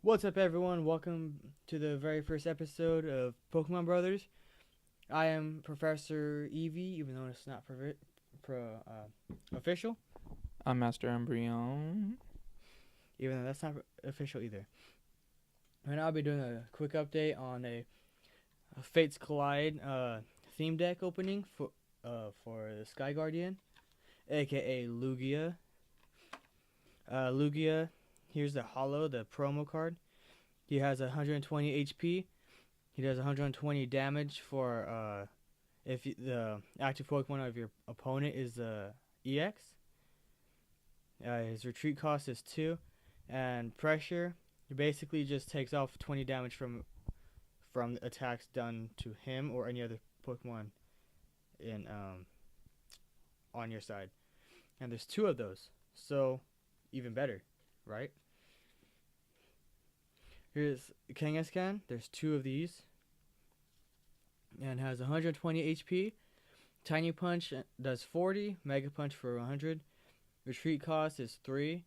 What's up, everyone? Welcome to the very first episode of Pokemon Brothers. I am Professor Evee, even though it's not official, I'm Master Embryon. even though that's not official either. And I'll be doing a quick update on a Fates Collide theme deck opening for the Sky Guardian, aka Lugia. Lugia, here's the holo, the promo card. He has 120 HP. He does 120 damage for if the active Pokemon of your opponent is the EX. His retreat cost is 2, and pressure. He basically just takes off 20 damage from attacks done to him or any other Pokemon in on your side. And there's 2 of those, so even better, right? Here's Kangaskhan. There's 2 of these, and has 120 HP. Tiny Punch does 40. Mega Punch for 100. Retreat cost is 3.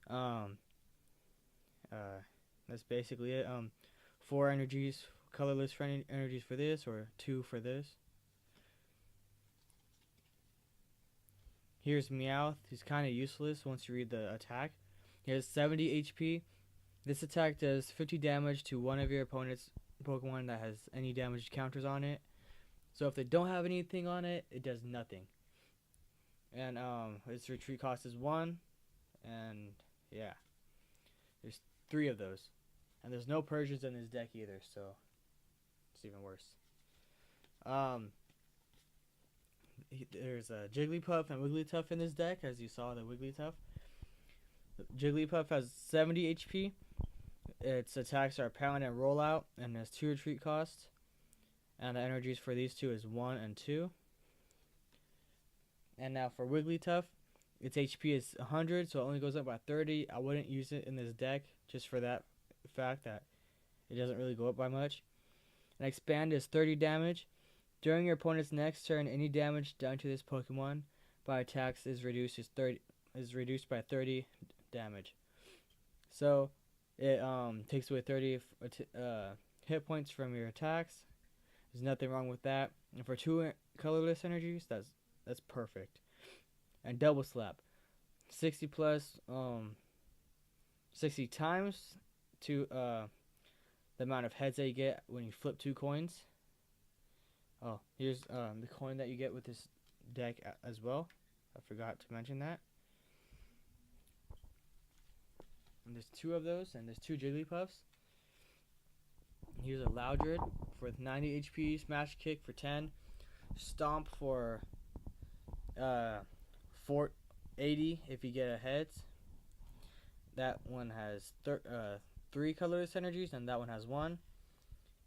Um, that's basically it. 4 energies, colorless energies for this, or 2 for this. Here's Meowth. He's kind of useless once you read the attack. He has 70 HP. This attack does 50 damage to one of your opponent's Pokemon that has any damage counters on it. So if they don't have anything on it, it does nothing. And its retreat cost is 1. And yeah, there's 3 of those. And there's no Persians in this deck either, so it's even worse. There's a Jigglypuff and Wigglytuff in this deck, as you saw the Wigglytuff. Jigglypuff has 70 HP. Its attacks are Pound and Rollout, and has 2 retreat costs. And the energies for these 2 is 1 and 2. And now for Wigglytuff, its HP is 100, so it only goes up by 30. I wouldn't use it in this deck just for that fact that it doesn't really go up by much. And Expand is 30 damage. During your opponent's next turn, any damage done to this Pokemon by attacks is reduced by 30 damage. So it takes away 30 hit points from your attacks. There's nothing wrong with that. And for 2 colorless energies, that's perfect. And Double Slap, 60 plus 60 times to the amount of heads that you get when you flip 2 coins. Oh, here's the coin that you get with this deck as well. I forgot to mention that. And there's 2 of those, and there's 2 Jigglypuffs. Here's a Loudred for 90 HP, Smash Kick for 10, Stomp for 480 if you get a heads. That one has 3 colorless energies, and that one has 1.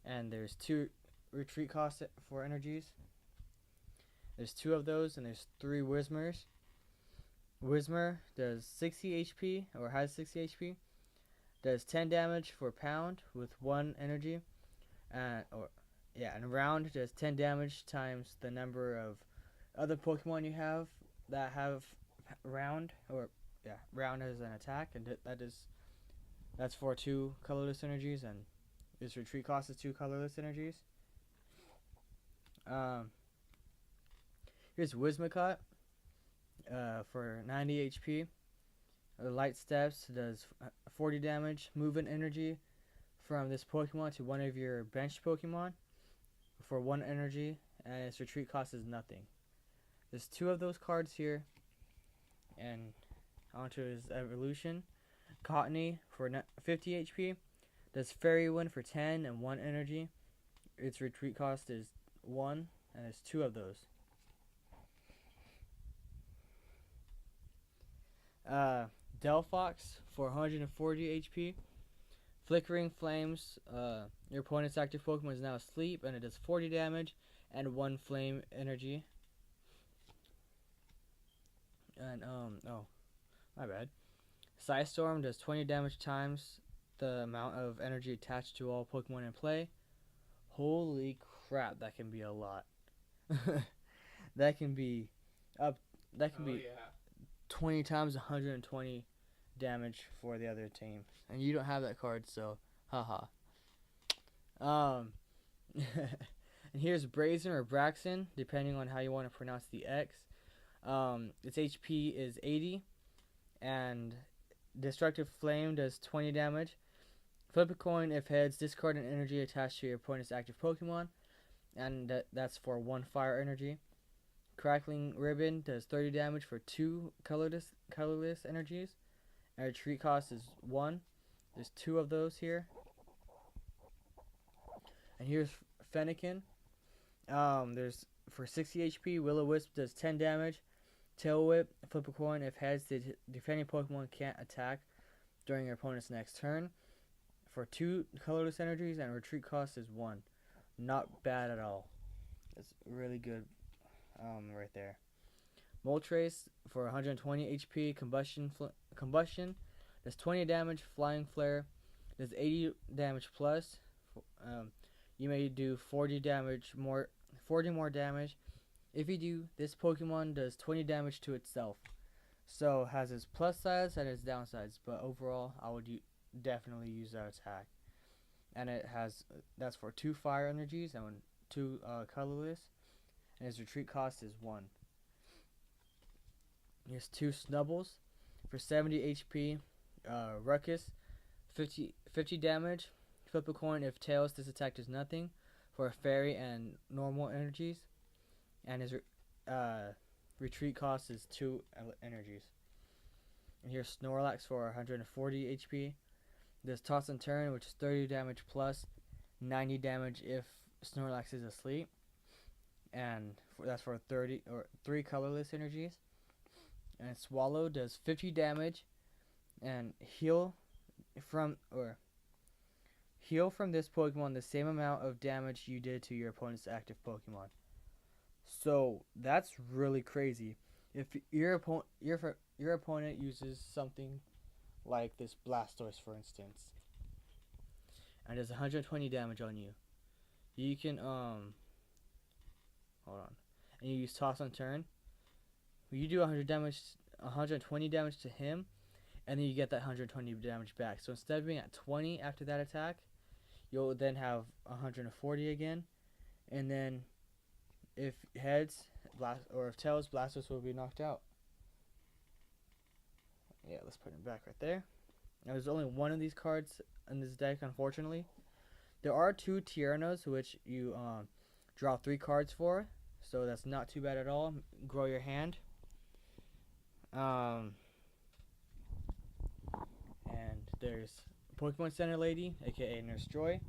And there's 2 retreat costs for energies. There's 2 of those, and there's 3 Whismers. Whismer does 60 HP, or has 60 HP. Does 10 damage for Pound with 1 energy. And Round does 10 damage times the number of other Pokemon you have that have Round, Round as an attack, and that's for 2 colorless energies, and this retreat cost is 2 colorless energies. Here's Whimsicott for 90 HP. Light Steps does 40 damage. Movement energy from this Pokemon to one of your bench Pokemon for 1 energy, and its retreat cost is nothing. There's 2 of those cards here, and onto his evolution. Cottony for 50 HP. Does Fairy Wind for 10 and 1 energy. Its retreat cost is 1, and there's 2 of those. Delphox for 140 HP. Flickering Flames. Your opponent's active Pokemon is now asleep, and it does 40 damage and 1 flame energy. And my bad. Psystorm does 20 damage times the amount of energy attached to all Pokemon in play. Holy crap, that can be a lot. That can be up. That can be 20 times 120 damage for the other team. And you don't have that card, so haha. Um, and here's Brazen or Braxton, depending on how you want to pronounce the X. Its HP is 80, and Destructive Flame does 20 damage. Flip a coin if heads, discard an energy attached to your opponent's active Pokemon, and that's for 1 fire energy. Crackling Ribbon does 30 damage for 2 colorless energies, and retreat cost is 1. There's 2 of those here. And here's Fennekin. There's for 60 HP, Will-O-Wisp does 10 damage. Tail Whip, flip a coin if heads, the defending Pokemon can't attack during your opponent's next turn. For 2 colorless energies, and retreat cost is 1. Not bad at all. That's really good right there. Moltres for 120 HP, Combustion does 20 damage. Flying Flare does 80 damage plus. You may do 40 more damage. If you do, this Pokemon does 20 damage to itself. So has its plus sides and its downsides, but overall I would definitely use that attack. And it has that's for 2 fire energies and 2 colorless, and its retreat cost is 1. Here's 2 Snubbles for 70 HP. Ruckus, 50 damage. Flip a coin if Tails. This attack does nothing for a fairy and normal energies, and his retreat cost is 2 energies. And here's Snorlax for 140 HP. There's Toss and Turn, which is 30 damage plus 90 damage if Snorlax is asleep, and that's for 3 colorless energies. And Swallow does 50 damage, and heal from this Pokemon the same amount of damage you did to your opponent's active Pokemon. So that's really crazy. If your opponent uses something like this Blastoise, for instance, and does 120 damage on you, you can hold on, and you use Toss on Turn. You do 120 damage to him, and then you get that 120 damage back. So instead of being at 20 after that attack, you'll then have 140 again, and then if heads, if tails, Blastoise will be knocked out. Yeah, let's put him back right there. Now, there's only one of these cards in this deck, unfortunately. There are 2 Tiernos, which you draw 3 cards for, so that's not too bad at all. Grow your hand. And there's Pokemon Center Lady, aka Nurse Joy,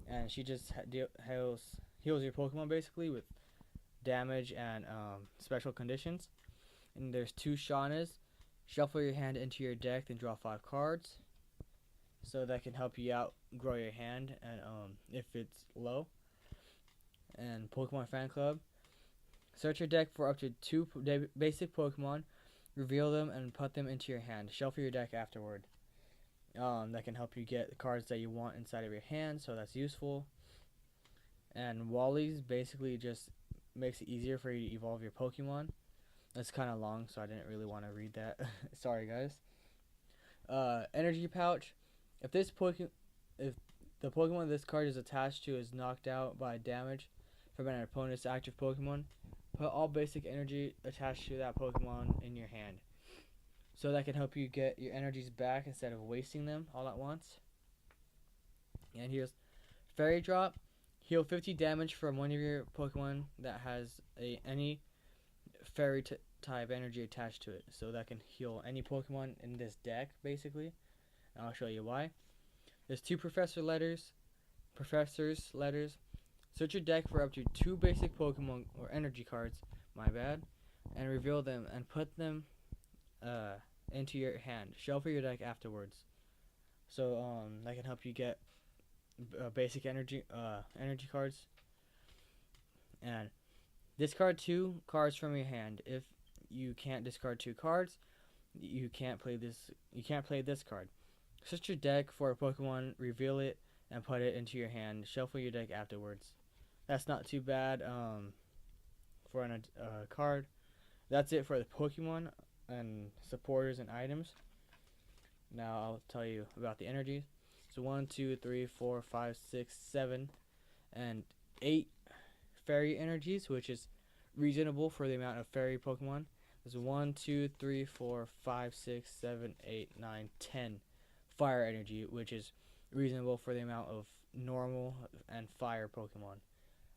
and she just heals your Pokemon basically with damage and special conditions. And there's 2 Shaunas. Shuffle your hand into your deck and draw 5 cards, so that can help you out, grow your hand, and if it's low. And Pokemon Fan Club. Search your deck for up to 2 basic Pokemon, reveal them, and put them into your hand. Shuffle your deck afterward. That can help you get the cards that you want inside of your hand, so that's useful. And Wally's basically just makes it easier for you to evolve your Pokemon. That's kind of long, so I didn't really want to read that. Sorry, guys. Energy Pouch. If the Pokemon this card is attached to is knocked out by damage from an opponent's active Pokemon, put all basic energy attached to that Pokemon in your hand. So that can help you get your energies back instead of wasting them all at once. And here's Fairy Drop. Heal 50 damage from one of your Pokemon that has any Fairy type energy attached to it. So that can heal any Pokemon in this deck, basically. And I'll show you why. There's 2 Professor's letters. Search your deck for up to 2 basic Pokemon or energy cards, and reveal them and put them into your hand. Shuffle your deck afterwards. So that can help you get basic energy cards. And discard 2 cards from your hand. If you can't discard 2 cards, you can't play this card. Search your deck for a Pokemon, reveal it, and put it into your hand. Shuffle your deck afterwards. That's not too bad for a card. That's it for the Pokemon and supporters and items. Now I'll tell you about the energies. So 1, 2, 3, 4, 5, 6, 7, and 8 fairy energies, which is reasonable for the amount of fairy Pokemon. There's 1, 2, 3, 4, 5, 6, 7, 8, 9, 10 fire energy, which is reasonable for the amount of normal and fire Pokemon.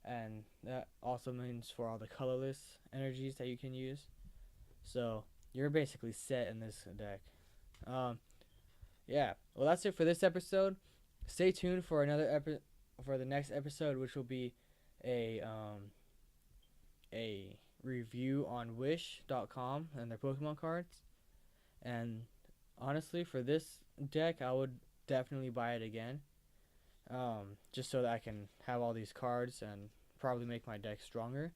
And that also means for all the colorless energies that you can use. So you're basically set in this deck. Yeah. Well, that's it for this episode. Stay tuned for for the next episode, which will be a review on Wish.com and their Pokemon cards. And honestly, for this deck, I would definitely buy it again. Just so that I can have all these cards and probably make my deck stronger.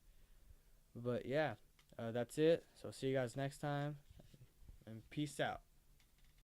But yeah, that's it. So see you guys next time, and peace out.